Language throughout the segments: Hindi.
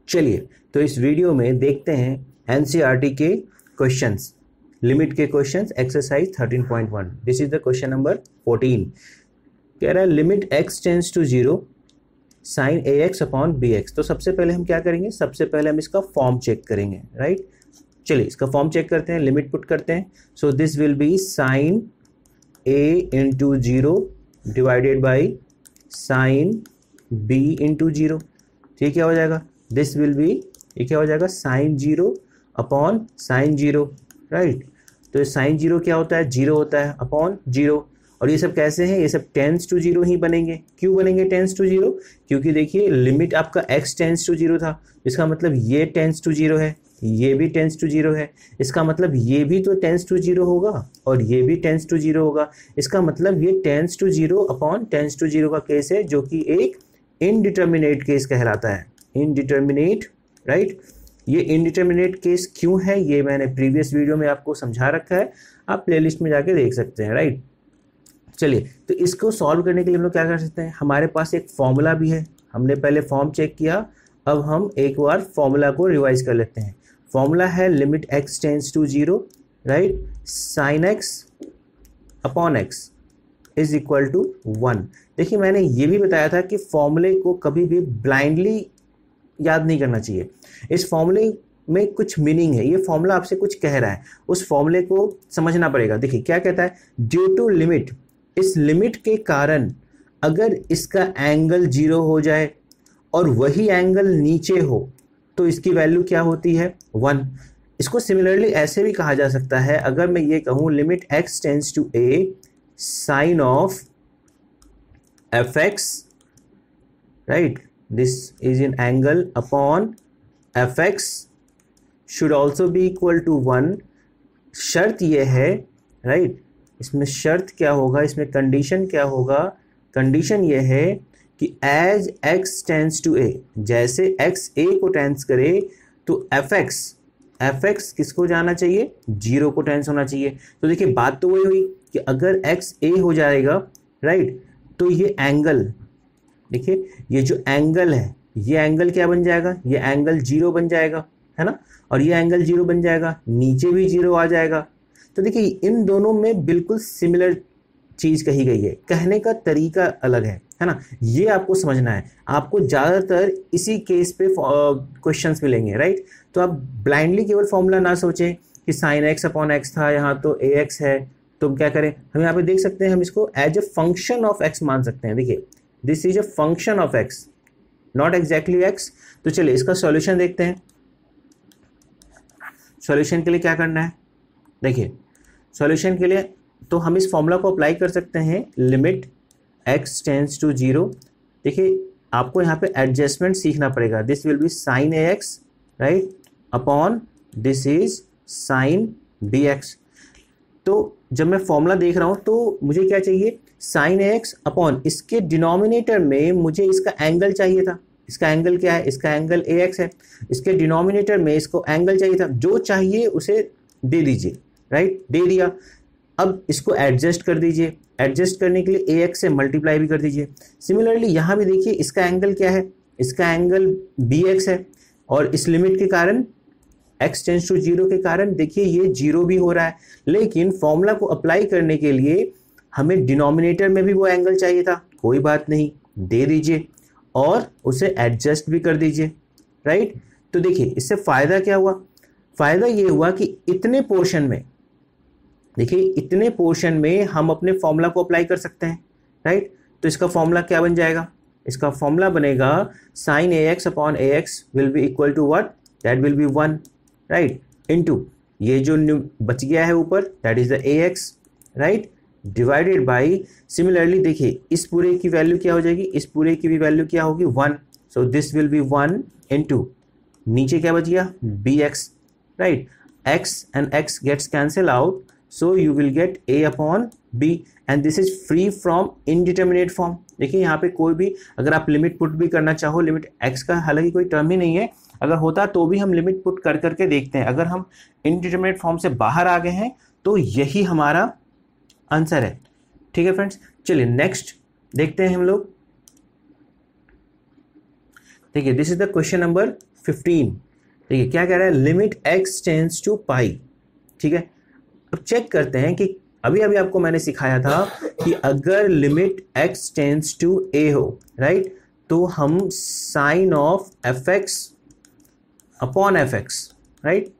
चलिए तो इस वीडियो में देखते हैं एनसीईआरटी के क्वेश्चंस, लिमिट के questions, exercise 13.1। This is the question number 14। कह रहा है limit x tends to 0 sine ax upon bx। तो सबसे पहले हम क्या करेंगे, सबसे पहले हम इसका फॉर्म चेक करेंगे, राइट। चलिए इसका फॉर्म चेक करते हैं, लिमिट पुट करते हैं। So this will be sine a into 0 divided by sine b into 0। ठीक, क्या हो जाएगा, दिस विल बी, ये क्या हो जाएगा, साइन 0 अपॉन साइन 0, राइट। तो साइन 0 क्या होता है, 0 होता है, अपॉन 0। और ये सब कैसे हैं, ये सब टेंस टू 0 ही बनेंगे। क्यों बनेंगे टेंस टू 0? क्योंकि देखिए लिमिट आपका x टेंस टू 0 था, इसका मतलब ये टेंस टू 0 है, ये भी टेंस टू 0 है, इसका मतलब ये भी तो टेंस टू 0 होगा और ये भी टेंस टू 0 होगा। इसका मतलब ये tends to 0 upon tends to 0 का केस है, जो कि एक इनडिटर्मिनेट केस कहलाता है। Indeterminate, right. ये इनडिटर्मिनेट केस क्यों है, ये मैंने प्रीवियस वीडियो में आपको समझा रखा है, आप प्लेलिस्ट में जाके देख सकते हैं, राइट। चलिए तो इसको सॉल्व करने के लिए हम लोग क्या कर सकते हैं, हमारे पास एक फॉर्मूला भी है, हमने पहले फॉर्म चेक किया, अब हम एक बार फॉर्मूला को रिवाइज कर लेते हैं। फॉर्मूला है limit x tends to 0, right, sine x upon x is equal to 1। देखिए मैंने ये भी बताया था कि फॉर्मूले को कभी भी ब्लाइंडली याद नहीं करना चाहिए। इस फॉर्मूले में कुछ मीनिंग है, ये फॉर्मूला आपसे कुछ कह रहा है, उस फॉर्मूले को समझना पड़ेगा। देखिए क्या कहता है, ड्यू टू लिमिट, इस लिमिट के कारण अगर इसका एंगल 0 हो जाए और वही एंगल नीचे हो तो इसकी वैल्यू क्या होती है, 1। इसको सिमिलरली ऐसे भी कहा जा सकता है, अगर मैं ये कहूँ limit x tends to a sine of fx, right, this is in angle upon fx should also be equal to 1। शर्त ये है, राइट, इसमें शर्त क्या होगा, इसमें कंडीशन क्या होगा, कंडीशन ये है कि as x tends to a, जैसे x a को टेंस करे तो fx किसको जाना चाहिए, 0 को टेंस होना चाहिए। तो देखिए बात तो वही हुई कि अगर x a हो जाएगा, राइट, तो ये एंगल, देखिए ये जो एंगल है, ये एंगल क्या बन जाएगा, ये एंगल 0 बन जाएगा, है ना, और ये एंगल 0 बन जाएगा, नीचे भी 0 आ जाएगा। तो देखिए इन दोनों में बिल्कुल सिमिलर चीज कही गई है, कहने का तरीका अलग है ना, ये आपको समझना है। आपको ज्यादातर इसी केस पे क्वेश्चंस मिलेंगे, राइट। तो आप ब्लाइंडली केवल फॉर्मूला ना सोचें कि साइन x अपॉन x था, यहाँ तो ax है, तो हम क्या करें, हम यहाँ पे देख सकते हैं, हम इसको as a function of x मान सकते हैं। देखिए this is a function of x, not exactly x। तो चलिए इसका सॉल्यूशन देखते हैं। सॉल्यूशन के लिए क्या करना है, देखिए सॉल्यूशन के लिए तो हम इस फॉर्मूला को अप्लाई कर सकते हैं, लिमिट x टेंड्स टू 0। देखिए आपको यहाँ पे एडजस्टमेंट सीखना पड़ेगा, this will be sine ax, right, upon this is sine bx। तो जब मैं फॉर्मूला देख रहा हूँ तो मुझे क्या चाहिए, साइन ax अपॉन इसके डिनोमिनेटर में मुझे इसका एंगल चाहिए था। इसका एंगल क्या है, इसका एंगल ax है, इसके डिनोमिनेटर में इसको एंगल चाहिए था, जो चाहिए उसे दे दीजिए, राइट, दे दिया। अब इसको एडजस्ट कर दीजिए, एडजस्ट करने के लिए ax से मल्टीप्लाई भी कर दीजिए। सिमिलरली यहाँ भी देखिए इसका एंगल क्या है, इसका एंगल bx है, और इस लिमिट के कारण x टेंड्स टू 0 के कारण देखिए ये 0 भी हो रहा है, लेकिन फॉर्मूला को अप्लाई करने के लिए हमें डिनोमिनेटर में भी वो एंगल चाहिए था। कोई बात नहीं, दे दीजिए और उसे एडजस्ट भी कर दीजिए, राइट। तो देखिए इससे फायदा क्या हुआ, फायदा ये हुआ कि इतने पोर्शन में, देखिए इतने पोर्शन में हम अपने फॉर्मूला को अप्लाई कर सकते हैं, राइट। तो इसका फॉर्मूला क्या बन जाएगा, इसका फॉर्मूला बनेगा sine ax upon ax will be equal to what, that will be 1, right, into ये जो बच गया है ऊपर, that is the ax, right, divided by, similarly देखिए इस पूरे की वैल्यू क्या हो जाएगी, इस पूरे की भी वैल्यू क्या होगी, 1। सो दिस विल बी 1 इनटू नीचे क्या बच गया, bx, right, x and x gets cancel out, so you will get a upon b and this is free from indeterminate form। देखिए यहाँ पे कोई भी अगर आप लिमिट पुट भी करना चाहो, लिमिट x का हालांकि कोई टर्म ही नहीं है, अगर होता तो भी हम लिमिट पुट कर करके देखते हैं। अगर हम इनडिटर्मिनेट फॉर्म से बाहर आ गए हैं तो यही हमारा आंसर है, ठीक है फ्रेंड्स। चलिए नेक्स्ट देखते हैं हम लोग। देखिए this is the question number 15। देखिए क्या कह रहा है, लिमिट x टेंड्स टू पाई। ठीक है, अब चेक करते हैं कि अभी अभी आपको मैंने सिखाया था कि अगर limit x tends to a हो, राइट, तो हम sine of fx upon fx, right,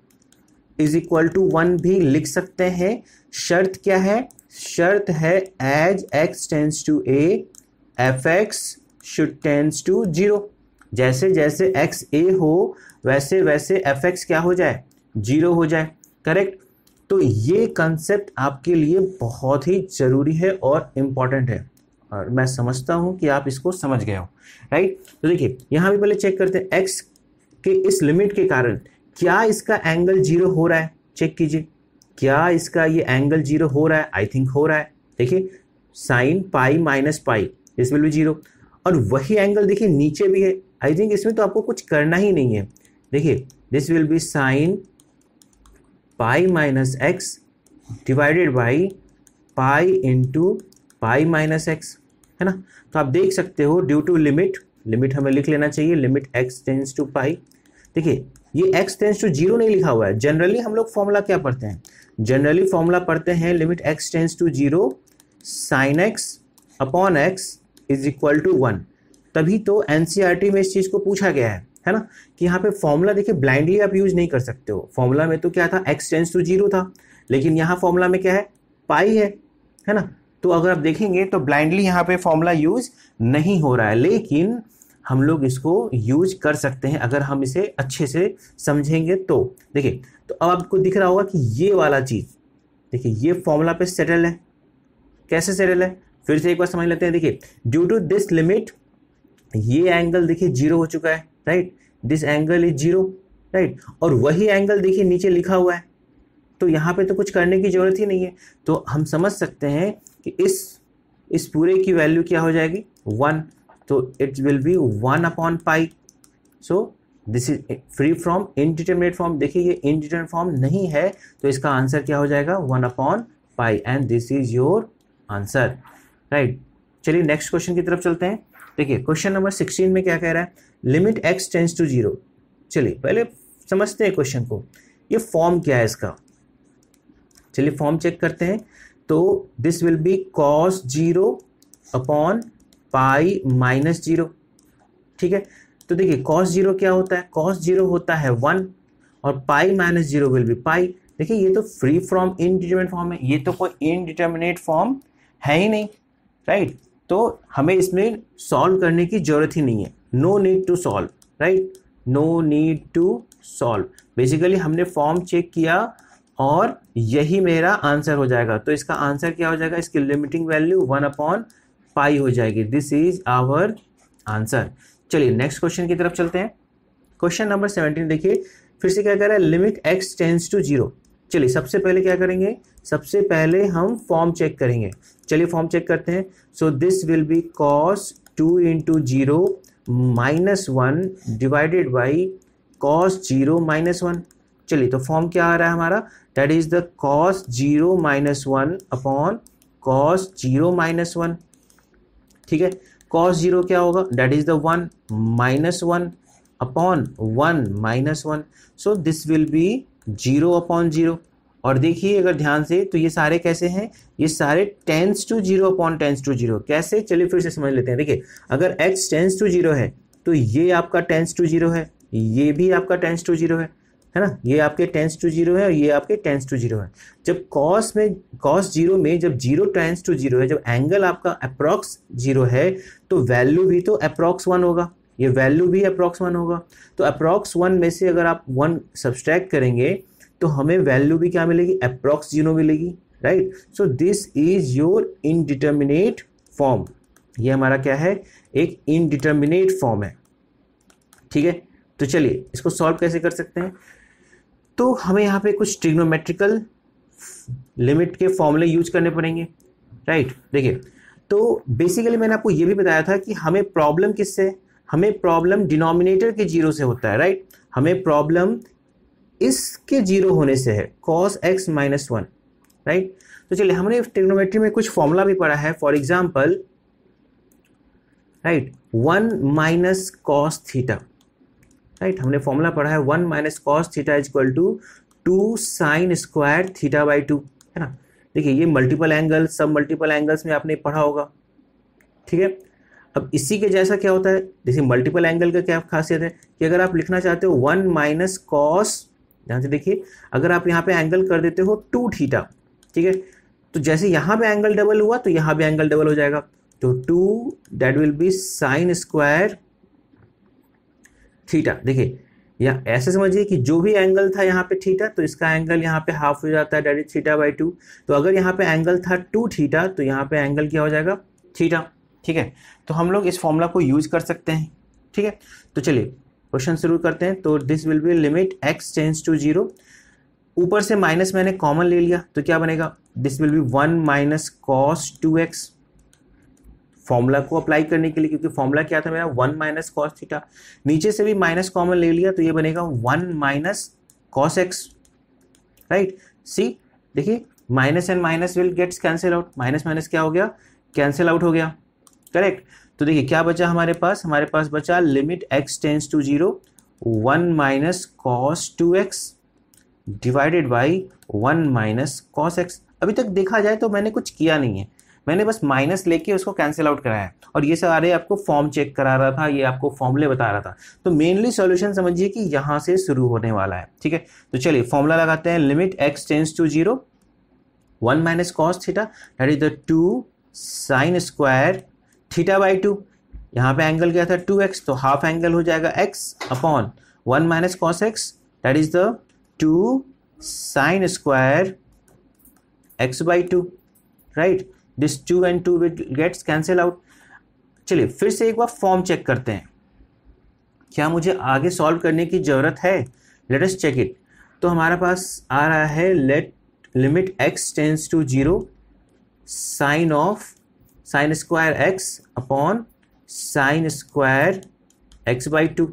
is equal to 1 भी लिख सकते हैं। शर्त क्या है, शर्त है as x tends to a fx should tends to 0। जैसे जैसे x a हो वैसे वैसे fx क्या हो जाए, 0 हो जाए। करेक्ट। तो ये कंसेप्ट आपके लिए बहुत ही जरूरी है और इम्पॉर्टेंट है, और मैं समझता हूं कि आप इसको समझ गए हो, राइट। तो देखिए यहां भी पहले चेक करते हैं x के इस लिमिट के कारण क्या इसका एंगल 0 हो रहा है। चेक कीजिए, क्या इसका ये एंगल 0 हो रहा है, आई थिंक हो रहा है। देखिए sine pi minus pi, this will B 0, और वही एंगल देखिए नीचे भी है। आई थिंक इसमें तो आपको कुछ करना ही नहीं है। देखिए this will be sine pi minus x divided by pi into pi minus x, है ना। तो आप देख सकते हो ड्यू टू लिमिट, लिमिट हमें लिख लेना चाहिए, लिमिट एक्स टेंड्स टू पाई। देखिए ये x टेंड्स टू 0 नहीं लिखा हुआ है। जनरली हम लोग फॉर्मूला क्या पढ़ते हैं, जनरली फॉर्मूला पढ़ते हैं limit x tends to 0 sine x upon x is equal to 1। तभी तो एनसीईआरटी में इस चीज को पूछा गया है ना, कि यहाँ पे फॉर्मूला देखिए ब्लाइंडली आप यूज नहीं कर सकते हो। फॉर्मूला में तो क्या था, x टेंड्स टू 0 था, लेकिन यहाँ फॉर्मूला में क्या है, पाई है ना। तो अगर आप देखेंगे तो ब्लाइंडली यहाँ पे फॉर्मूला यूज नहीं हो रहा है, लेकिन हम लोग इसको यूज कर सकते हैं अगर हम इसे अच्छे से समझेंगे तो। देखिए तो अब आपको दिख रहा होगा कि ये वाला चीज, देखिए ये फॉर्मूला पे सेटल है। कैसे सेटल है, फिर से एक बार समझ लेते हैं। देखिए ड्यू टू दिस लिमिट ये एंगल देखिए 0 हो चुका है, right, this angle is 0, right, और वही एंगल देखिए नीचे लिखा हुआ है, तो यहाँ पे तो कुछ करने की जरूरत ही नहीं है। तो हम समझ सकते हैं कि इस पूरे की वैल्यू क्या हो जाएगी, 1, तो it will be 1 upon pi. So this is free from indeterminate form. देखिए ये इनडिटरमिनेट फॉर्म नहीं है, तो इसका आंसर क्या हो जाएगा, 1 upon pi, and this is your answer, right. चलिए नेक्स्ट क्वेश्चन की तरफ चलते हैं। देखिए क्वेश्चन नंबर 16 में क्या कह रहा है, लिमिट x टेंड्स टू 0। चलिए पहले समझते हैं क्वेश्चन को, ये फॉर्म क्या है इसका। चलिए फॉर्म चेक करते हैं। तो this will B cos 0 upon pi minus 0। ठीक है, तो देखिए cos 0 क्या होता है, cos 0 होता है 1, और पाई माइनस 0 विल बी पाई। देखिए ये तो फ्री फ्रॉम इनडिटरमिनेट फॉर्म है, ये तो कोई इनडिटरमिनेट फॉर्म है ही नहीं, राइट। तो हमें इसमें सॉल्व करने की जरूरत ही नहीं है, no need to solve, right, no need to solve. Basically हमने फॉर्म चेक किया और यही मेरा आंसर हो जाएगा। तो इसका आंसर क्या हो जाएगा, इसकी लिमिटिंग वैल्यू 1 अपॉन पाई हो जाएगी। This is our answer. चलिए नेक्स्ट क्वेश्चन की तरफ चलते हैं। क्वेश्चन नंबर 17 देखिए, फिर से क्या कह रहा है, लिमिट x टेंड्स टू 0। चलिए सबसे पहले क्या करेंगे, सबसे पहले हम फॉर्म चेक करेंगे। चलिए फॉर्म चेक करते हैं। So this will B cos 2 into 0 minus 1 divided by cos 0 minus 1। चलिए तो फॉर्म क्या आ रहा है हमारा, that is the cos 0 minus 1 upon cos 0 minus 1। ठीक है, cos 0 क्या होगा, that is the 1 minus 1 upon 1 minus 1। So this will B 0 upon 0। और देखिए अगर ध्यान से तो ये सारे कैसे हैं, ये सारे tends to 0 upon tends to 0। कैसे, चलिए फिर से समझ लेते हैं। देखिए अगर x टेंस टू 0 है तो ये आपका टेंस टू 0 है, ये भी आपका टेंस टू 0 है ना, ये आपके टेंस टू 0 है और ये आपके टेंस टू 0 है। जब cos 0 में जब 0 टेंस टू 0 है, जब एंगल आपका अप्रॉक्स 0 है, तो वैल्यू भी तो अप्रॉक्स 1 होगा, ये वैल्यू भी अप्रॉक्स 1 होगा। तो अप्रॉक्स 1 में से अगर आप 1 सब्सट्रैक्ट करेंगे तो हमें वैल्यू भी क्या मिलेगी, अप्रॉक्स 0 मिलेगी, right. So this is your indeterminate form. ये हमारा क्या है, एक इनडिटरमिनेट फॉर्म है। ठीक है, तो चलिए इसको सॉल्व कैसे कर सकते हैं। तो हमें यहाँ पे कुछ ट्रिग्नोमेट्रिकल लिमिट के फॉर्मूले यूज करने पड़ेंगे, राइट। देखिए तो बेसिकली मैंने आपको ये भी बताया था कि हमें प्रॉब्लम किससे, हमें प्रॉब्लम डिनोमिनेटर के 0 से होता है, राइट। हमें प्रॉब्लम इसके 0 होने से है, cos x माइनस 1, राइट। तो चलिए हमने ट्रिग्नोमेट्री में कुछ फॉर्मूला भी पढ़ा है। For example, right, 1 minus cos theta, right, हमने फॉर्मूला पढ़ा है 1 minus cos theta is equal to 2 sine square theta by 2, है ना। देखिए ये मल्टीपल एंगल, सब मल्टीपल एंगल्स में आपने पढ़ा होगा, ठीक है। अब इसी के जैसा क्या होता है, जैसे मल्टीपल एंगल का क्या खासियत है कि अगर आप लिखना चाहते हो 1 माइनस कॉस, ध्यान से देखिए, अगर आप यहाँ पे एंगल कर देते हो 2 थीटा, ठीक है, तो जैसे यहाँ पे एंगल डबल हुआ तो यहाँ भी एंगल डबल हो जाएगा, तो 2 that will be sign square theta. देखिए या ऐसे समझिए कि जो भी एंगल था यहाँ पे थीटा, तो इसका एंगल यहाँ पे हाफ हो जाता है, दैट इज थीटा बाई 2। तो अगर यहाँ पे एंगल था 2 थीटा, तो यहाँ पे एंगल क्या हो जाएगा, थीटा, ठीक है। तो हम लोग इस फॉर्मूला को यूज कर सकते हैं, ठीक है। तो चलिए क्वेश्चन शुरू करते हैं। तो this will be limit x tends to 0, ऊपर से माइनस मैंने कॉमन ले लिया तो क्या बनेगा, this will be 1 minus cos 2x, formula को अप्लाई करने के लिए, क्योंकि फॉर्मूला क्या था मेरा 1 माइनस कॉस थीटा, नीचे से भी माइनस कॉमन ले लिया तो ये बनेगा 1 minus cos x, right. See देखिए minus and minus will gets cancel out, minus minus क्या हो गया, कैंसिल आउट हो गया, करेक्ट। तो देखिए क्या बचा हमारे पास बचा limit x tends to 0 1 minus cos 2x divided by 1 minus cos x। अभी तक देखा जाए तो मैंने कुछ किया नहीं है, मैंने बस माइनस लेके उसको कैंसिल आउट कराया, और ये सारे आपको फॉर्म चेक करा रहा था, ये आपको फॉर्मूले बता रहा था। तो मेनली सॉल्यूशन समझिए कि यहाँ से शुरू होने वाला है, ठीक है। तो चलिए फॉर्मूला लगाते हैं, limit x tends to 0 1 minus cos theta that is the 2 sine square theta by 2, यहाँ पे एंगल क्या था 2x, तो हाफ एंगल हो जाएगा x upon 1 minus cos x that is the 2 sine square x by 2, right. This 2 and 2 gets cancel out. चलिए फिर से एक बार फॉर्म चेक करते हैं, क्या मुझे आगे सॉल्व करने की जरूरत है, लेट अस चेक इट। तो हमारा पास आ रहा है let limit x tends to 0 sine of sine square x upon sine square x by 2।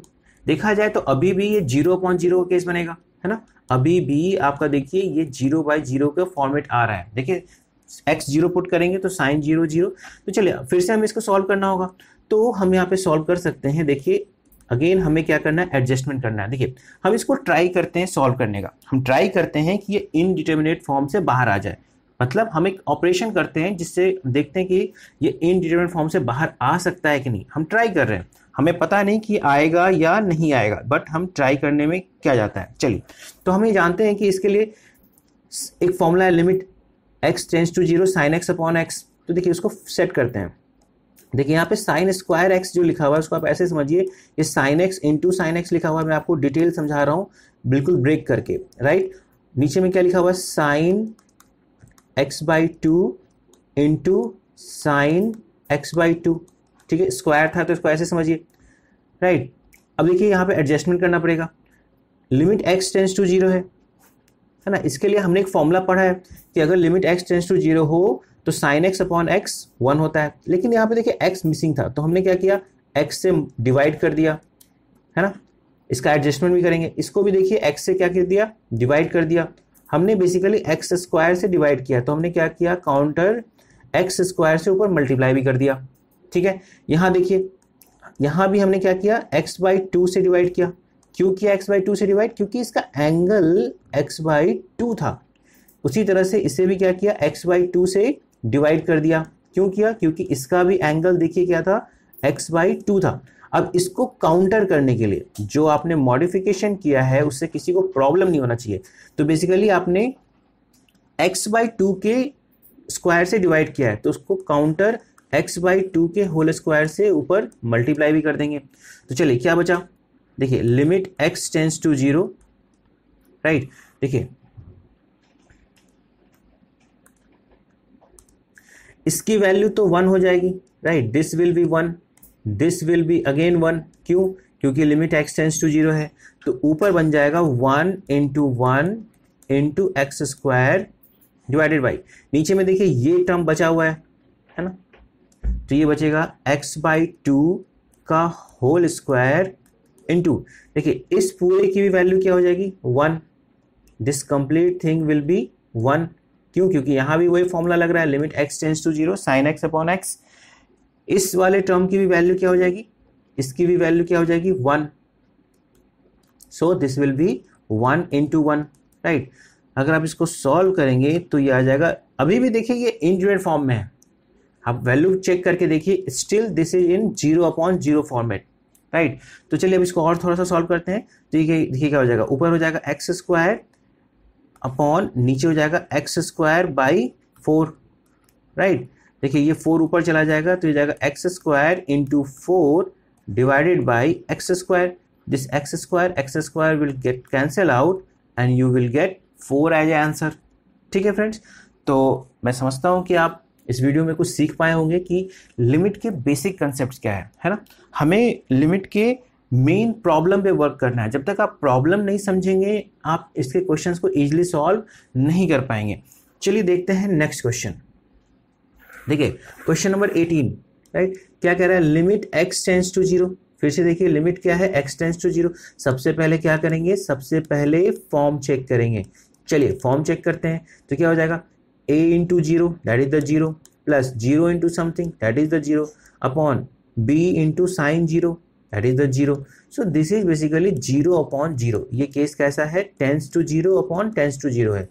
देखा जाए तो अभी भी ये 0 अपॉन 0 का केस बनेगा, है ना, अभी भी आपका देखिए ये 0 बाई 0 का फॉर्मेट आ रहा है। देखिए x 0 पुट करेंगे तो साइन 0 0, तो चलिए फिर से हमें इसको सॉल्व करना होगा। तो हम यहाँ पे सॉल्व कर सकते हैं, देखिए अगेन हमें क्या करना है, एडजस्टमेंट करना है। देखिए हम इसको ट्राई करते हैं सॉल्व करने का, हम ट्राई करते हैं कि ये इनडिटर्मिनेट फॉर्म से बाहर आ जाए, मतलब हम एक ऑपरेशन करते हैं जिससे देखते हैं कि ये इनडिटर्मिनेट फॉर्म से बाहर आ सकता है कि नहीं। हम ट्राई कर रहे हैं, हमें पता नहीं कि आएगा या नहीं आएगा, बट हम ट्राई करने में क्या जाता है। चलिए तो हम ये जानते हैं कि इसके लिए एक फॉर्मूला है limit x tends to 0 sine x upon x। तो देखिए उसको सेट करते हैं। देखिए यहाँ पे साइन स्क्वायर x जो लिखा हुआ है उसको आप ऐसे समझिए, ये sine x into sine x लिखा हुआ है, मैं आपको डिटेल समझा रहा हूँ बिल्कुल ब्रेक करके, राइट। नीचे में क्या लिखा हुआ है, sine x by 2 into sine x by 2, ठीक है, स्क्वायर था तो इसको ऐसे समझिए, राइट। अब देखिए यहाँ पे एडजस्टमेंट करना पड़ेगा, लिमिट x टेंड्स टू 0 है ना। इसके लिए हमने एक फॉर्मूला पढ़ा है कि अगर लिमिट x टेंड्स टू 0 हो तो साइन x अपॉन x 1 होता है, लेकिन यहाँ पे देखिए x मिसिंग था, तो हमने क्या किया, x से डिवाइड कर दिया, है ना। इसका एडजस्टमेंट भी करेंगे, इसको भी देखिए x से क्या कर दिया, डिवाइड कर दिया। हमने बेसिकली x स्क्वायर से डिवाइड किया, तो हमने क्या किया, काउंटर x स्क्वायर से ऊपर मल्टीप्लाई भी कर दिया, ठीक है। यहाँ देखिए यहाँ भी हमने क्या किया, x बाई 2 से डिवाइड किया। क्यों किया x बाई 2 से डिवाइड, क्योंकि इसका एंगल x बाई 2 था। उसी तरह से इसे भी क्या किया, x बाई 2 से डिवाइड कर दिया। क्यों किया, क्योंकि इसका भी एंगल देखिए क्या था, x बाई 2 था। अब इसको काउंटर करने के लिए जो आपने मॉडिफिकेशन किया है उससे किसी को प्रॉब्लम नहीं होना चाहिए, तो बेसिकली आपने x बाई 2 के स्क्वायर से डिवाइड किया है, तो उसको काउंटर x बाई 2 के होल स्क्वायर से ऊपर मल्टीप्लाई भी कर देंगे। तो चलिए क्या बचा, देखिए limit x tends to 0, right. देखिए इसकी वैल्यू तो 1 हो जाएगी, right, this will be 1, this will be again 1। क्यों, क्योंकि लिमिट x टेंड्स टू 0 है, तो ऊपर बन जाएगा 1 into 1 into x square divided by, नीचे में देखिए ये टर्म बचा हुआ है ना, तो ये बचेगा x बाई 2 का होल स्क्वायर इंटू, देखिए इस पूरे की भी वैल्यू क्या हो जाएगी 1, this complete thing will be 1। क्यों, क्योंकि यहाँ भी वही फॉर्मूला लग रहा है, limit x tends to 0 sine x upon x। इस वाले टर्म की भी वैल्यू क्या हो जाएगी इसकी भी वैल्यू क्या हो जाएगी 1, सो this will be 1 into 1, right. अगर आप इसको सॉल्व करेंगे तो ये आ जाएगा, अभी भी देखिए ये इंटीजर फॉर्म में है, आप वैल्यू चेक करके देखिए, still this is in 0/0 format, right. तो चलिए अब इसको और थोड़ा सा सॉल्व करते हैं। तो ये देखिए क्या हो जाएगा, ऊपर हो जाएगा एक्स स्क्वायर अपॉन नीचे हो जाएगा एक्स स्क्वायर बाई 4, राइट। देखिए ये 4 ऊपर चला जाएगा तो ये जाएगा x square into 4 divided by x square, this x square will get cancel out and you will get 4 as a answer. ठीक है फ्रेंड्स, तो मैं समझता हूँ कि आप इस वीडियो में कुछ सीख पाए होंगे कि लिमिट के बेसिक कंसेप्ट क्या है ना। हमें लिमिट के मेन प्रॉब्लम पे वर्क करना है। जब तक आप प्रॉब्लम नहीं समझेंगे आप इसके क्वेश्चंस को इजीली सॉल्व नहीं कर पाएंगे। चलिए देखते हैं नेक्स्ट क्वेश्चन। देखिए क्वेश्चन नंबर 18, राइट। क्या कह रहा है, लिमिट x टेंड्स टू 0। फिर से देखिए लिमिट क्या है, x टेंड्स टू 0। सबसे पहले क्या करेंगे, सबसे पहले फॉर्म चेक करेंगे। चलिए फॉर्म चेक करते हैं। तो क्या हो जाएगा, a into 0 that is the 0 plus 0 into something that is the 0 upon b into sin 0 that is the 0. So this is basically 0 upon 0. ये केस कैसा है, tends to 0 upon tends to 0 है।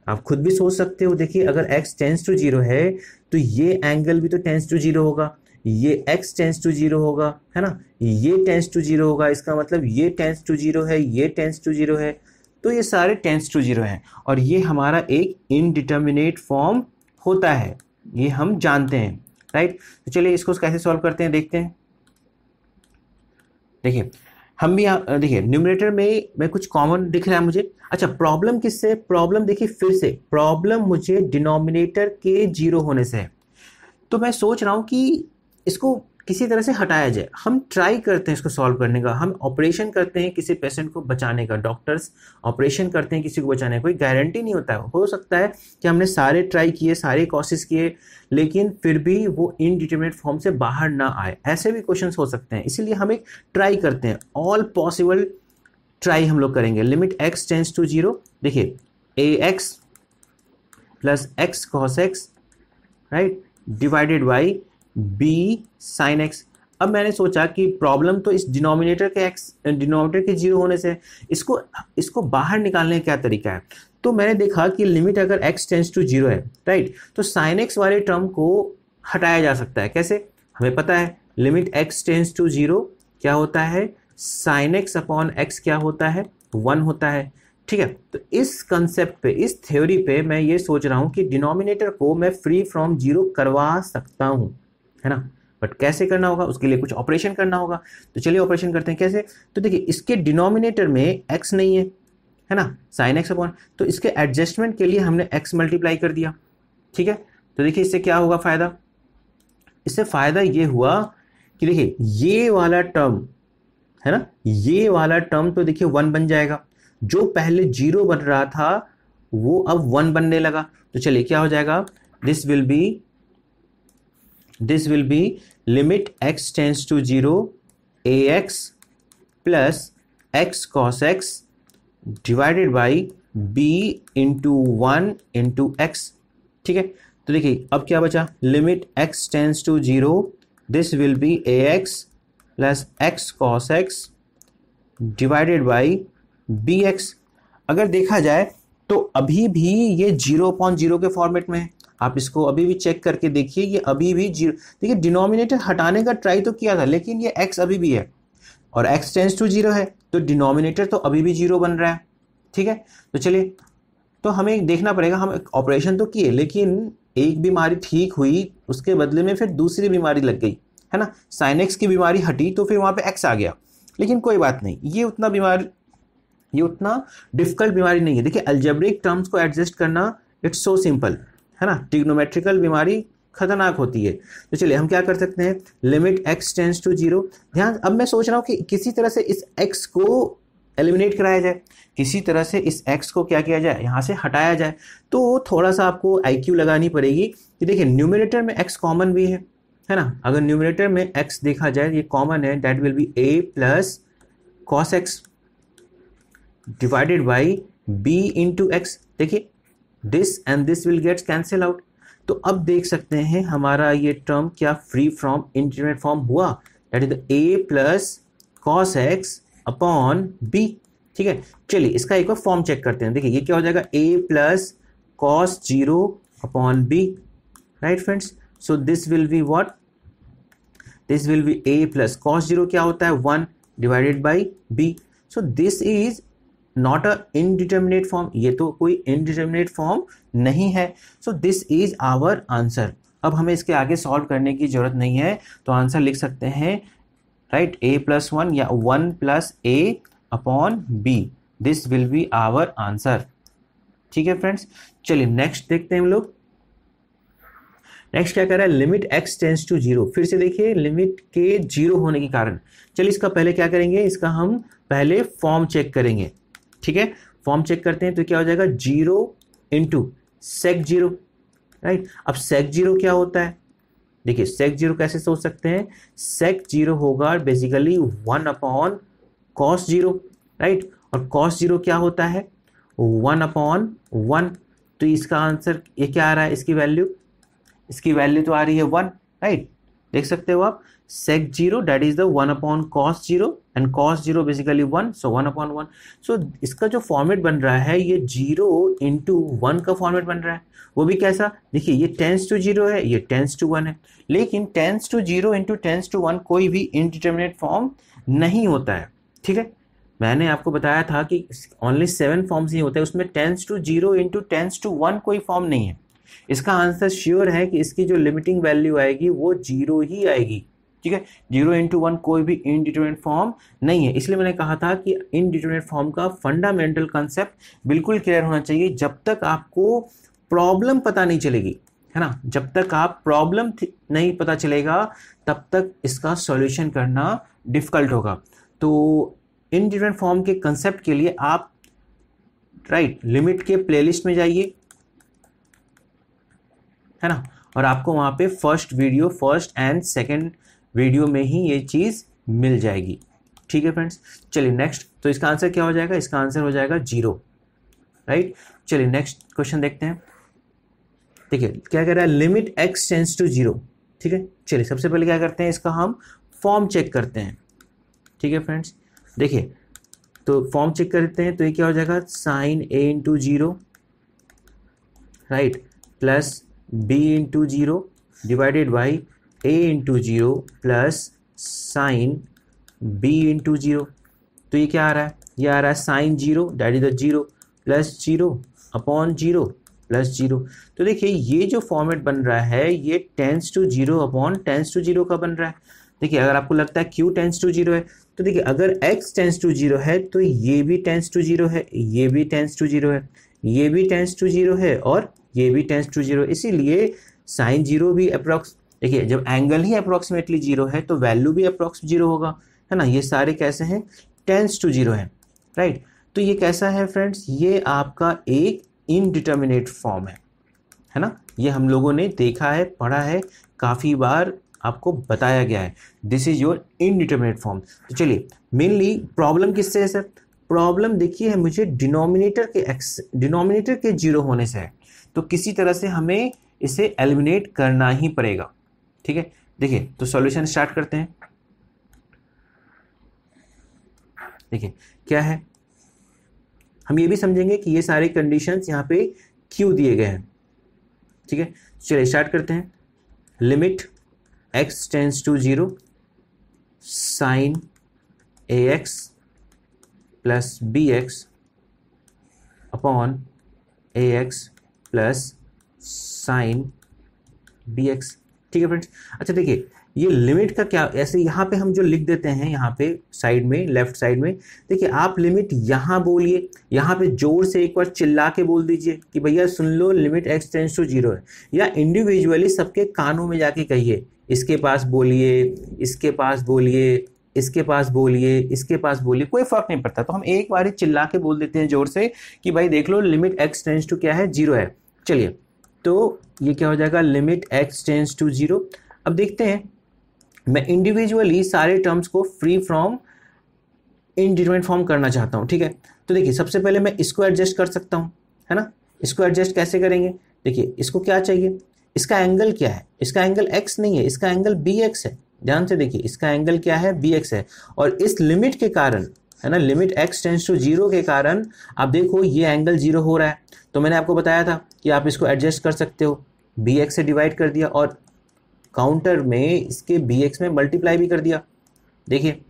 आप खुद भी सोच सकते हो, देखिए अगर x tends to 0 है तो ये एंगल भी तो tends to 0 होगा, ये x tends to 0 होगा, है ना, ये tends to 0 होगा, इसका मतलब ये tends to 0 है, ये tends to 0 है, तो ये सारे टेंस टू 0 हैं और ये हमारा एक इनडिटर्मिनेट फॉर्म होता है, ये हम जानते हैं, राइट। तो चलिए इसको कैसे सॉल्व करते हैं देखते हैं। देखिए हम भी देखिए न्यूमरेटर में कुछ कॉमन दिख रहा है मुझे। अच्छा प्रॉब्लम किससे, प्रॉब्लम देखिए फिर से प्रॉब्लम मुझे डिनोमिनेटर के 0 होने से है। तो मैं सोच रहा हूँ कि इसको किसी तरह से हटाया जाए। हम ट्राई करते हैं इसको सॉल्व करने का, हम ऑपरेशन करते हैं किसी पेशेंट को बचाने का, डॉक्टर्स ऑपरेशन करते हैं किसी को बचाने का, कोई गारंटी नहीं होता है। हो सकता है कि हमने सारे ट्राई किए, सारे कोशिश किए, लेकिन फिर भी वो इनडिटरमिनेट फॉर्म से बाहर ना आए, ऐसे भी क्वेश्चंस हो सकते हैं। इसीलिए हम एक ट्राई करते हैं, ऑल पॉसिबल ट्राई हम लोग करेंगे। लिमिट x टेंड्स टू 0, देखिए ax plus x cos x, right, divided by b sin x। अब मैंने सोचा कि प्रॉब्लम तो इस डिनोमिनेटर के 0 होने से, इसको बाहर निकालने का क्या तरीका है। तो मैंने देखा कि लिमिट अगर x टेंड्स टू 0 है, राइट, तो sin x वाले टर्म को हटाया जा सकता है। कैसे, हमें पता है लिमिट x टेंड्स टू 0 क्या होता है, sin x अपॉन x क्या होता है, 1 होता है। ठीक है, तो इस कंसेप्ट पे, इस थ्योरी पे मैं ये सोच रहा हूँ कि डिनोमिनेटर को मैं फ्री फ्रॉम 0 करवा सकता हूँ, है ना। बट कैसे करना होगा, उसके लिए कुछ ऑपरेशन करना होगा। तो चलिए ऑपरेशन करते हैं। कैसे, तो देखिए इसके डिनोमिनेटर में x नहीं है ना, sin x अपॉन, तो इसके एडजस्टमेंट के लिए हमने x मल्टीप्लाई कर दिया। ठीक है, तो देखिए इससे क्या होगा फायदा, इससे फायदा ये हुआ कि देखिए ये वाला टर्म है ना, ये वाला टर्म तो देखिए 1 बन जाएगा, जो पहले 0 बन रहा था वो अब 1 बनने लगा। तो चलिए क्या हो जाएगा, this will be limit x tends to 0 ax plus x cos x divided by b into 1 into x। ठीक है, तो देखिए अब क्या बचा, limit x tends to 0, this will be ax plus x cos x divided by bx। अगर देखा जाए तो अभी भी ये 0/0 के फॉर्मेट में है, आप इसको अभी भी चेक करके देखिए, ये अभी भी 0, देखिए डिनोमिनेटर हटाने का ट्राई तो किया था लेकिन ये x अभी भी है और x टेंड्स टू 0 है, तो डिनोमिनेटर तो अभी भी 0 बन रहा है। ठीक है, तो चलिए, तो हमें देखना पड़ेगा, हम ऑपरेशन तो किए लेकिन एक बीमारी ठीक हुई, उसके बदले में फिर दूसरी बीमारी लग गई, है ना। sin x की बीमारी हटी तो फिर वहाँ पे x आ गया, लेकिन कोई बात नहीं, ये उतना डिफिकल्ट बीमारी नहीं है। देखिए अलजेब्रिक टर्म्स को एडजस्ट करना इट्स सो सिंपल, है ना। ट्रिग्नोमेट्रिकल बीमारी खतरनाक होती है। तो चलिए हम क्या कर सकते हैं, लिमिट x टेंड्स टू 0, ध्यान, अब मैं सोच रहा हूँ कि किसी तरह से इस x को एलिमिनेट कराया जाए, किसी तरह से इस x को क्या किया जाए, यहाँ से हटाया जाए। तो थोड़ा सा आपको IQ लगानी पड़ेगी कि देखिए न्यूमरेटर में x कॉमन भी है ना। अगर न्यूमरेटर में x देखा जाए ये कॉमन है, that will be a plus cos x divided by b into x. देखिए this and this will gets cancel out. तो अब देख सकते हैं हमारा ये टर्म क्या फ्री फ्रॉम इंडिटरमिनेट फॉर्म हुआ that is the a plus cos x upon b। ठीक है, चलिए इसका एक बार फॉर्म चेक करते हैं। देखिए ये क्या हो जाएगा, a plus cos 0 upon b, right friends. So this will be what, this will be a plus cos 0 क्या होता है 1 divided by b। So this is not a indeterminate form, ये तो कोई इनडिटर्मिनेट फॉर्म नहीं है। So this is our answer. अब हमें इसके आगे सॉल्व करने की जरूरत नहीं है, तो आंसर लिख सकते हैं राइट, a प्लस 1 या 1 plus a upon b, this will be our answer. ठीक है फ्रेंड्स, चलिए नेक्स्ट देखते हैं हम लोग। नेक्स्ट क्या कर रहा है, लिमिट x टेंस टू 0। फिर से देखिए लिमिट के 0 होने के कारण, चलिए इसका पहले क्या करेंगे, इसका हम पहले फॉर्म चेक करेंगे। ठीक है, फॉर्म चेक करते हैं तो क्या हो जाएगा 0 इंटू सेक 0, राइट। अब सेक 0 क्या होता है, देखिए सेक 0 कैसे सोच सकते हैं, सेक 0 होगा बेसिकली 1 अपॉन कॉस 0, राइट। और कॉस 0 क्या होता है 1 अपॉन 1। तो इसका आंसर ये क्या आ रहा है, इसकी वैल्यू तो आ रही है 1, राइट। देख सकते हो आप, sec 0 that is the 1 upon cos 0 and cos 0 basically 1, so 1 upon 1। so इसका जो फॉर्मेट बन रहा है ये 0 इंटू 1 का फॉर्मेट बन रहा है। वो भी कैसा, देखिए ये टेंस टू 0 है, ये टेंस टू 1 है, लेकिन tends to 0 into tends to 1 कोई भी इनडिटर्मिनेट फॉर्म नहीं होता है। ठीक है, मैंने आपको बताया था कि ओनली 7 फॉर्म्स ही होते हैं, उसमें tends to 0 into tends to 1 कोई फॉर्म नहीं है। इसका आंसर श्योर है कि इसकी जो लिमिटिंग वैल्यू आएगी वो 0 ही आएगी। ठीक है, 0 इंटू 1 कोई भी इनडिटर्मिनेट फॉर्म नहीं है। इसलिए मैंने कहा था कि इनडिटर्मिनेट फॉर्म का फंडामेंटल कंसेप्ट बिल्कुल क्लियर होना चाहिए। जब तक आपको प्रॉब्लम पता नहीं चलेगी, है ना, जब तक आप प्रॉब्लम नहीं पता चलेगा तब तक इसका सॉल्यूशन करना डिफिकल्ट होगा। तो इनडिटर्मिनेट फॉर्म के कंसेप्ट के लिए आप राइट लिमिट के प्लेलिस्ट में जाइए, है ना, और आपको वहां पे फर्स्ट एंड सेकंड वीडियो में ही ये चीज मिल जाएगी। ठीक है फ्रेंड्स, चलिए नेक्स्ट, तो इसका आंसर क्या हो जाएगा, इसका आंसर हो जाएगा 0, राइट। चलिए नेक्स्ट क्वेश्चन देखते हैं। देखिए क्या कह रहा है, लिमिट x टेंस टू 0। ठीक है, चलिए सबसे पहले क्या करते हैं, इसका हम फॉर्म चेक करते हैं। ठीक है फ्रेंड्स, देखिए तो फॉर्म चेक करते हैं तो ये क्या हो जाएगा, sine a into 0, right, plus b into 0 divided by a into 0 plus sine b into 0। तो ये क्या आ रहा है, ये आ रहा है sine 0 that is the 0 plus 0 upon 0 plus 0। तो देखिए ये जो फॉर्मेट बन रहा है ये tends to 0 upon tends to 0 का बन रहा है। देखिए अगर आपको लगता है q टेंस टू 0 है, तो देखिए अगर x टेंस टू 0 है तो ये भी टेंस टू 0 है, ये भी टेंस टू 0 है, ये भी टेंस टू 0 है और ये भी टेंस टू 0। इसीलिए साइन 0 भी अप्रॉक्स, देखिए जब एंगल ही अप्रॉक्सीमेटली 0 है तो वैल्यू भी अप्रॉक्स 0 होगा, है ना। ये सारे कैसे हैं, टेंस टू 0 है, राइट। तो ये कैसा है फ्रेंड्स, ये आपका एक इनडिटर्मिनेट फॉर्म है ना। ये हम लोगों ने देखा है, पढ़ा है, काफ़ी बार आपको बताया गया है, this is your indeterminate form. तो चलिए मेनली प्रॉब्लम किससे है सर, प्रॉब्लम देखिए है मुझे डिनोमिनेटर के 0 होने से है, तो किसी तरह से हमें इसे एलिमिनेट करना ही पड़ेगा। ठीक है, देखिए तो सॉल्यूशन स्टार्ट करते हैं। देखिए क्या है, हम ये भी समझेंगे कि ये सारे कंडीशंस यहाँ पे क्यों दिए गए हैं। ठीक है, चलिए स्टार्ट करते हैं। Limit x tends to 0 sine ax plus bx upon ax plus sine bx। ठीक है फ्रेंड्स, अच्छा देखिए ये लिमिट का क्या, ऐसे यहाँ पे हम जो लिख देते हैं, यहाँ पे साइड में लेफ्ट साइड में, देखिए आप लिमिट यहाँ बोलिए, यहाँ पे जोर से एक बार चिल्ला के बोल दीजिए कि भैया सुन लो लिमिट x टेंस टू 0 है, या इंडिविजुअली सबके कानों में जाके कहिए, इसके पास बोलिए, इसके पास बोलिए, इसके पास बोलिए, इसके पास बोलिए, कोई फर्क नहीं पड़ता। तो हम एक बार ही चिल्ला के बोल देते हैं जोर से कि भाई देख लो लिमिट x टेंस टू क्या है, 0 है। चलिए तो ये क्या हो जाएगा, लिमिट x टेंस टू 0। अब देखते हैं, मैं इंडिविजुअली सारे टर्म्स को फ्री फ्रॉम इनडिटरमिनेट फॉर्म करना चाहता हूँ। ठीक है, तो देखिए सबसे पहले मैं इसको एडजस्ट कर सकता हूँ, है ना। इसको एडजस्ट कैसे करेंगे, देखिए इसको क्या चाहिए, इसका एंगल क्या है, इसका एंगल x नहीं है, इसका एंगल bx है, ध्यान से देखिए, इसका एंगल क्या है, bx है, और इस लिमिट के कारण, है ना, लिमिट x टेंड्स टू 0 के कारण आप देखो ये एंगल 0 हो रहा है। तो मैंने आपको बताया था कि आप इसको एडजस्ट कर सकते हो, bx से डिवाइड कर दिया और काउंटर में इसके bx में मल्टीप्लाई भी कर दिया, देखिए,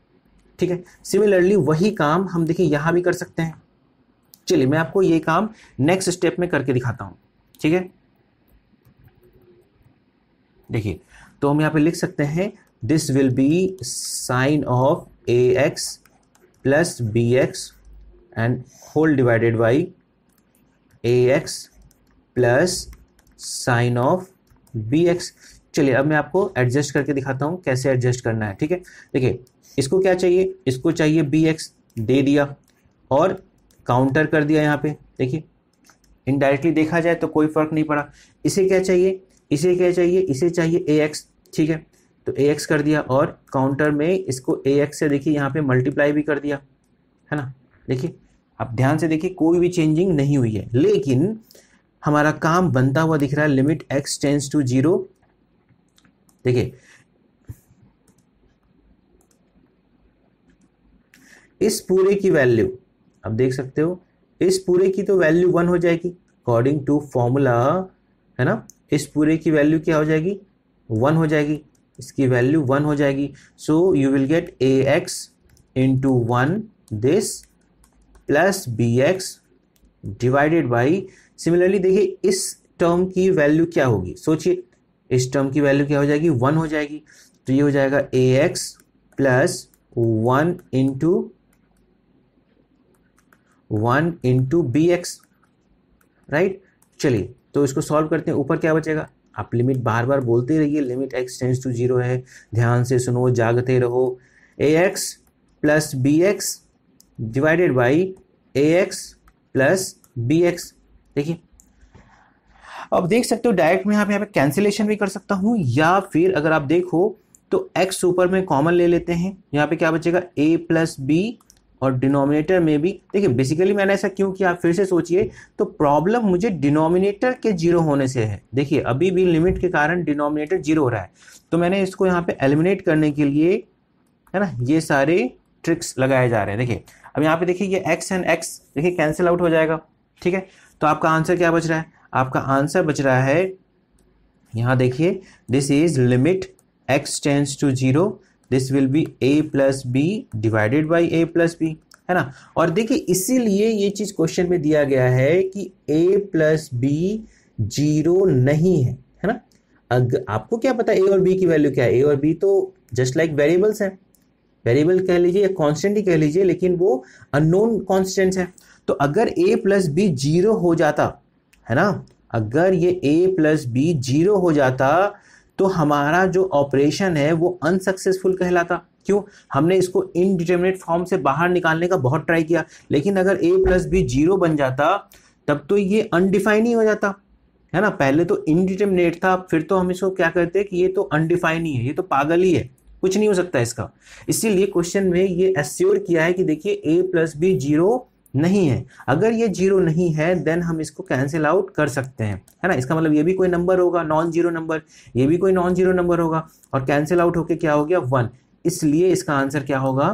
ठीक है। सिमिलरली वही काम हम देखिए यहाँ भी कर सकते हैं। चलिए मैं आपको ये काम नेक्स्ट स्टेप में करके दिखाता हूँ, ठीक है। देखिए, तो हम यहाँ पे लिख सकते हैं this will be sine of ax plus bx and whole divided by ax plus sine of bx। चलिए अब मैं आपको एडजस्ट करके दिखाता हूँ कैसे एडजस्ट करना है, ठीक है। देखिए, इसको क्या चाहिए, इसको चाहिए bx, दे दिया और काउंटर कर दिया यहाँ पे, देखिए इनडायरेक्टली देखा जाए तो कोई फर्क नहीं पड़ा। इसे क्या चाहिए, इसे क्या चाहिए, इसे चाहिए ax, ठीक है। तो ax कर दिया और काउंटर में इसको ax से देखिए यहाँ पे मल्टीप्लाई भी कर दिया, है ना। देखिए आप ध्यान से देखिए, कोई भी चेंजिंग नहीं हुई है, लेकिन हमारा काम बनता हुआ दिख रहा है। लिमिट x टेंड्स टू 0, देखिए इस पूरे की वैल्यू आप देख सकते हो, इस पूरे की तो वैल्यू 1 हो जाएगी अकॉर्डिंग टू फॉर्मूला, है ना। इस पूरे की वैल्यू क्या हो जाएगी, 1 हो जाएगी, इसकी वैल्यू 1 हो जाएगी। So you will gate ax into 1 this plus bx divided by, similarly देखिए इस टर्म की वैल्यू क्या होगी, सोचिए, इस टर्म की वैल्यू क्या हो जाएगी, 1 हो जाएगी। तो ये हो जाएगा ax plus 1 into bx, right. चलिए तो इसको सॉल्व करते हैं, ऊपर क्या बचेगा, आप लिमिट बार बार बोलते रहिए, लिमिट x टेंड्स टू 0 है, ध्यान से सुनो, जागते रहो। ax plus bx divided by ax plus bx, देखिए अब देख सकते हो डायरेक्ट में यहाँ पे कैंसिलेशन भी कर सकता हूँ, या फिर अगर आप देखो तो x ऊपर में कॉमन ले लेते हैं, यहाँ पे क्या बचेगा a प्लस b, और डिनोमिनेटर में भी देखिए, बेसिकली मैंने ऐसा क्यों किया आप फिर से सोचिए, तो प्रॉब्लम मुझे डिनोमिनेटर के 0 होने से है। देखिए अभी भी लिमिट के कारण डिनोमिनेटर 0 हो रहा है, तो मैंने इसको यहाँ पे एलिमिनेट करने के लिए, है ना, ये सारे ट्रिक्स लगाए जा रहे हैं। देखिए अब यहाँ पे देखिए ये x एंड x देखिए कैंसिल आउट हो जाएगा, ठीक है। तो आपका आंसर क्या बच रहा है, आपका आंसर बच रहा है, यहाँ देखिए, this is limit x tends to 0, this will be a plus b divided by a plus b, है ना। और देखिए इसीलिए ये चीज क्वेश्चन में दिया गया है कि a प्लस बी 0 नहीं है ना। अगर आपको क्या पता a और b की वैल्यू क्या है, a और b तो जस्ट लाइक वेरिएबल्स हैं, वेरिएबल कह लीजिए या कांस्टेंट ही कह लीजिए, लेकिन वो अननोन कांस्टेंट्स हैं। तो अगर a प्लस बी 0 हो जाता, है ना, अगर ये a प्लस बी 0 हो जाता तो हमारा जो ऑपरेशन है वो अनसक्सेसफुल कहलाता। क्यों, हमने इसको इनडिटरमिनेट फॉर्म से बाहर निकालने का बहुत ट्राई किया, लेकिन अगर a प्लस बी 0 बन जाता तब तो ये अनडिफाइन ही हो जाता, है ना। पहले तो इनडिटरमिनेट था, फिर तो हम इसको क्या कहते हैं कि ये तो अनडिफाइन ही है, ये तो पागल ही है, कुछ नहीं हो सकता इसका। इसीलिए क्वेश्चन में ये एश्योर किया है कि देखिए a प्लस बी 0 नहीं है। अगर ये 0 नहीं है देन हम इसको कैंसिल आउट कर सकते हैं, है ना। इसका मतलब ये भी कोई नंबर होगा नॉन जीरो नंबर, ये भी कोई नॉन जीरो नंबर होगा, और कैंसिल आउट होके क्या हो गया, 1, इसलिए इसका आंसर क्या होगा,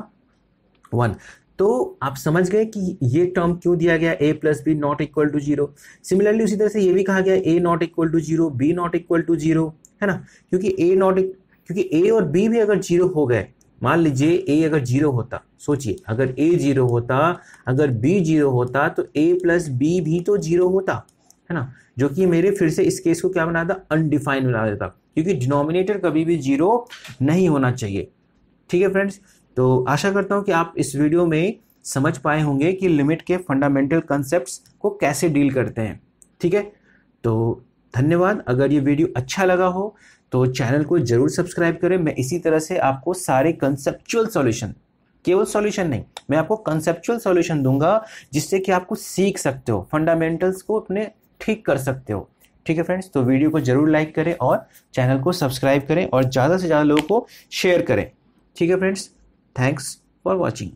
1। तो आप समझ गए कि ये टर्म क्यों दिया गया, a plus b not equal to 0। Similarly उसी तरह से ये भी कहा गया a not equal to 0, b not equal to 0, है ना। क्योंकि a और b भी अगर 0 हो गए, मान लीजिए a अगर 0 होता, सोचिए अगर a 0 होता, अगर b 0 होता तो a प्लस b भी तो 0 होता, है ना, जो कि मेरे फिर से इस केस को क्या बना देता, अनडिफाइन बना देता, क्योंकि डिनोमिनेटर कभी भी 0 नहीं होना चाहिए। ठीक है फ्रेंड्स, तो आशा करता हूं कि आप इस वीडियो में समझ पाए होंगे कि लिमिट के फंडामेंटल कॉन्सेप्ट्स को कैसे डील करते हैं। ठीक है, तो धन्यवाद। अगर ये वीडियो अच्छा लगा हो तो चैनल को जरूर सब्सक्राइब करें। मैं इसी तरह से आपको सारे कंसेप्चुअल सॉल्यूशन, केवल सॉल्यूशन नहीं, मैं आपको कंसेप्चुअल सॉल्यूशन दूंगा जिससे कि आपको सीख सकते हो, फंडामेंटल्स को अपने ठीक कर सकते हो। ठीक है फ्रेंड्स, तो वीडियो को जरूर लाइक करें और चैनल को सब्सक्राइब करें और ज़्यादा से ज़्यादा लोगों को शेयर करें। ठीक है फ्रेंड्स, थैंक्स फॉर वॉचिंग।